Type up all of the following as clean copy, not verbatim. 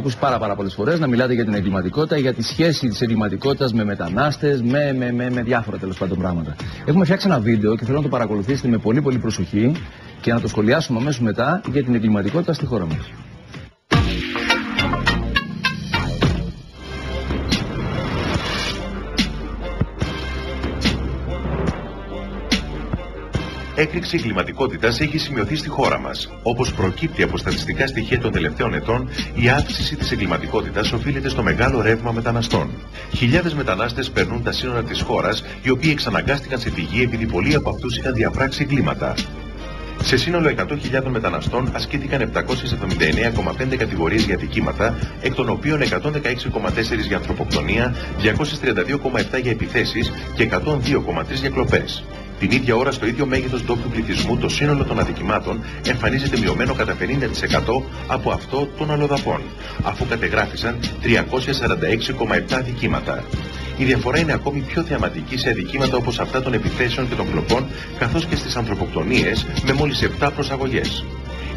ακούσει πάρα πολλές φορές να μιλάτε για την εγκληματικότητα, για τη σχέση της εγκληματικότητας με μετανάστες, με διάφορα τέλος πάντων πράγματα. Έχουμε φτιάξει ένα βίντεο και θέλω να το παρακολουθήσετε με πολύ προσοχή και να το σχολιάσουμε αμέσως μετά για την εγκληματικότητα στη χώρα μας. Έκρηξη εγκληματικότητας έχει σημειωθεί στη χώρα μας. Όπως προκύπτει από στατιστικά στοιχεία των τελευταίων ετών, η αύξηση της εγκληματικότητας οφείλεται στο μεγάλο ρεύμα μεταναστών. Χιλιάδες μετανάστες περνούν τα σύνορα της χώρας, οι οποίοι εξαναγκάστηκαν σε φυγή επειδή πολλοί από αυτούς είχαν διαπράξει εγκλήματα. Σε σύνολο 100.000 μεταναστών ασκήθηκαν 779,5 κατηγορίες για αδικήματα, εκ των οποίων 116,4 για ανθρωποκτονία, 232,7 για επιθέσεις και 102,3 για κλοπές. Την ίδια ώρα, στο ίδιο μέγεθος ντόπιου πληθυσμού, το σύνολο των αδικημάτων εμφανίζεται μειωμένο κατά 50% από αυτό των αλλοδαπών, αφού κατεγράφησαν 346,7 αδικήματα. Η διαφορά είναι ακόμη πιο θεαματική σε αδικήματα όπως αυτά των επιθέσεων και των κλοπών, καθώς και στις ανθρωποκτονίες με μόλις 7 προσαγωγές.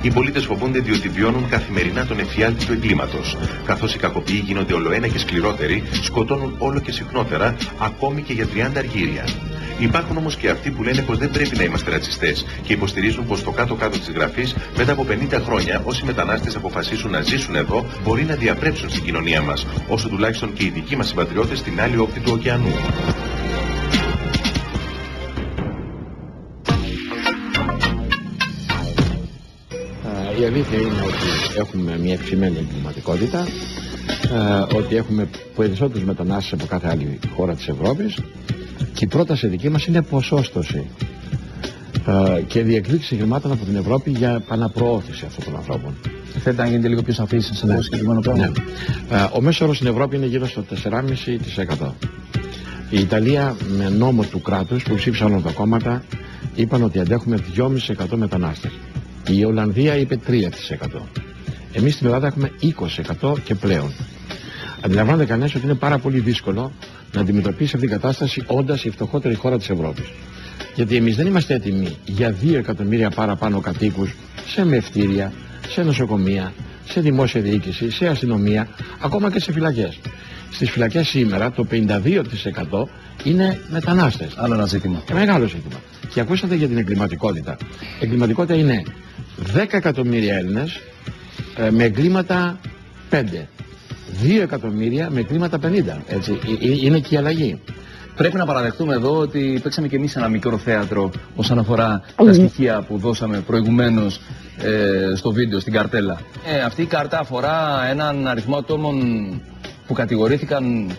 Οι πολίτες φοβούνται διότι βιώνουν καθημερινά τον εφιάλτη του εγκλήματος. Καθώς οι κακοποιοί γίνονται ολοένα και σκληρότεροι, σκοτώνουν όλο και συχνότερα, ακόμη και για 30 αργύρια. Υπάρχουν όμως και αυτοί που λένε πως δεν πρέπει να είμαστε ρατσιστές και υποστηρίζουν πως στο κάτω-κάτω της γραφής, μετά από 50 χρόνια, όσοι μετανάστες αποφασίσουν να ζήσουν εδώ, μπορεί να διαπρέψουν στην κοινωνία μας, όσο τουλάχιστον και οι δικοί μας συμπατριώτες στην άλλη όχθη του ωκεανού. Η αλήθεια είναι ότι έχουμε μια αυξημένη εγκληματικότητα, ότι έχουμε περισσότερους μετανάστες από κάθε άλλη χώρα της Ευρώπης και η πρόταση δική μας είναι ποσόστοση και διεκδίκηση χρημάτων από την Ευρώπη για επαναπροώθηση αυτών των ανθρώπων. Θέλετε να γίνετε λίγο πιο σαφείς σε αυτό το συγκεκριμένο πράγμα? Ναι. Ο μέσος όρος στην Ευρώπη είναι γύρω στο 4,5%. Η Ιταλία, με νόμο του κράτους που ψήφισαν όλα τα κόμματα, είπαν ότι αντέχουμε 2,5% μετανάστες. Η Ολλανδία είπε 3%. Εμείς στην Ελλάδα έχουμε 20% και πλέον. Αντιλαμβάνεται κανένας ότι είναι πάρα πολύ δύσκολο να αντιμετωπίσει αυτή την κατάσταση όντας η φτωχότερη χώρα της Ευρώπης. Γιατί εμείς δεν είμαστε έτοιμοι για 2 εκατομμύρια παραπάνω κατοίκους σε μευτήρια, σε νοσοκομεία, σε δημόσια διοίκηση, σε αστυνομία, ακόμα και σε φυλακές. Στις φυλακές σήμερα το 52% είναι μετανάστες. Άλλο ένα ζήτημα. Μεγάλο ζήτημα. Και ακούσατε για την εγκληματικότητα. Η εγκληματικότητα είναι 10 εκατομμύρια Έλληνες με εγκλήματα 5. 2 εκατομμύρια με εγκλήματα 50. Έτσι. Είναι και η αλλαγή. Πρέπει να παραδεχτούμε εδώ ότι παίξαμε και εμείς ένα μικρό θέατρο όσον αφορά τα στοιχεία που δώσαμε προηγουμένως στο βίντεο, στην καρτέλα. Αυτή η κάρτα αφορά έναν αριθμό ατόμων που κατηγορήθηκαν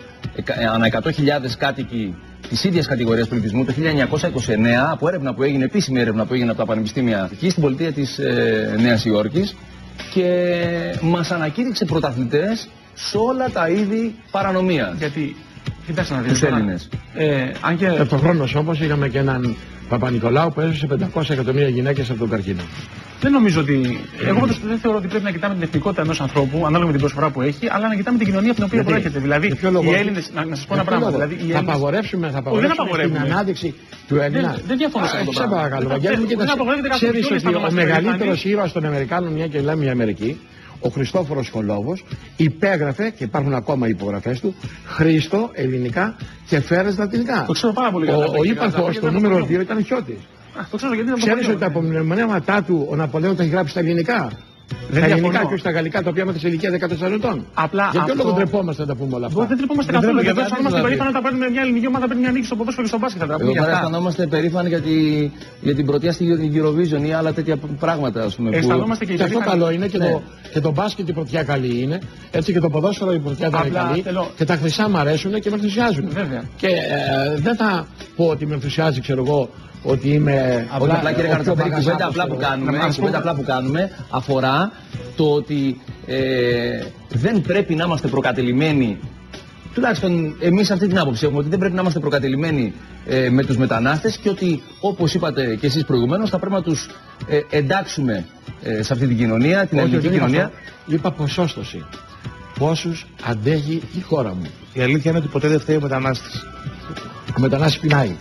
ανά 100.000 κάτοικοι της ίδιας κατηγορίας πληθυσμού το 1929 από έρευνα που έγινε, επίσημη έρευνα που έγινε από τα πανεπιστήμια εκεί στην πολιτεία της Νέας Υόρκης, και μας ανακήρυξε πρωταθλητές σε όλα τα είδη παρανομίας. Γιατί, κοιτάξτε να δείτε, τους Έλληνες. Αν και... Ταυτοχρόνως όμως είχαμε και έναν Παπα-Νικολάου που έσωσε 500 εκατομμύρια γυναίκες από τον καρκίνο. Δεν νομίζω ότι. Εγώ δεν θεωρώ ότι πρέπει να κοιτάμε την εθνικότητα ενός ανθρώπου, ανάλογα με την προσφορά που έχει, αλλά να κοιτάμε την κοινωνία από την οποία προέρχεται. Δηλαδή, οι Έλληνες. Να σας πω ένα πράγμα. Δηλαδή, θα απαγορεύσουμε την ανάδειξη του Έλληνα. Δεν διαφωνώ σε αυτό. Σε παρακαλώ, Βαγγέλη, ξέρεις ότι ο μεγαλύτερος ήρωας των Αμερικάνων, μια και λέμε η Αμερική, ο Χριστόφορος Κολόβος, υπέγραφε, και υπάρχουν ακόμα υπογραφές του, Χρήστο ελληνικά και Φέρες λατινικά. Το ξέρω πάρα πολύ καλά. Ο ύπαρχος, το νούμερο 2 ήταν Χιώτης. Ξέρεις ότι τα απομνημονέματά του ο Ναπολέον τα έχει γράψει στα ελληνικά? Τα ελληνικά και όχι στα γαλλικά, τα οποία είμαστε σε ηλικία 14 ετών. Για ποιο λόγο ντρεπόμαστε να τα πούμε όλα αυτά? Δεν ντρεπόμαστε καθόλου. Γιατί αισθανόμαστε περήφανα όταν παίρνουμε μια ελληνική ομάδα, παίρνει μια νίκη στο ποδόσφαιρο και στο μπάσκετ. Εδώ πέρα αισθανόμαστε περήφανοι για την πρωτεία στην Eurovision ή άλλα τέτοια πράγματα. Αισθανόμαστε και αυτό καλό είναι και το μπάσκετ η πρωτιά καλή είναι. Έτσι και το ποδόσφαιρο η πρωτιά ήταν καλή. Και τα χρυσά μου αρέσουν και με ενθουσιάζουν. Και δεν θα πω ότι με ενθουσιάζει, ξέρω εγώ, ότι είμαι απλά κύριε Καρατσαφέρη, η κουβέντα απλά που κάνουμε αφορά το ότι δεν πρέπει να είμαστε προκατελημένοι, τουλάχιστον εμείς αυτή την άποψη έχουμε, ότι δεν πρέπει να είμαστε προκατελημένοι με τους μετανάστες και ότι, όπως είπατε και εσείς προηγουμένως, θα πρέπει να τους εντάξουμε σε αυτή την κοινωνία, την ελληνική κοινωνία. Είπα ποσόστοση. Πόσους αντέχει η χώρα μου? Η αλήθεια είναι ότι ποτέ δεν φταίει ο μετανάστης. Ο μετανάστης πεινάει.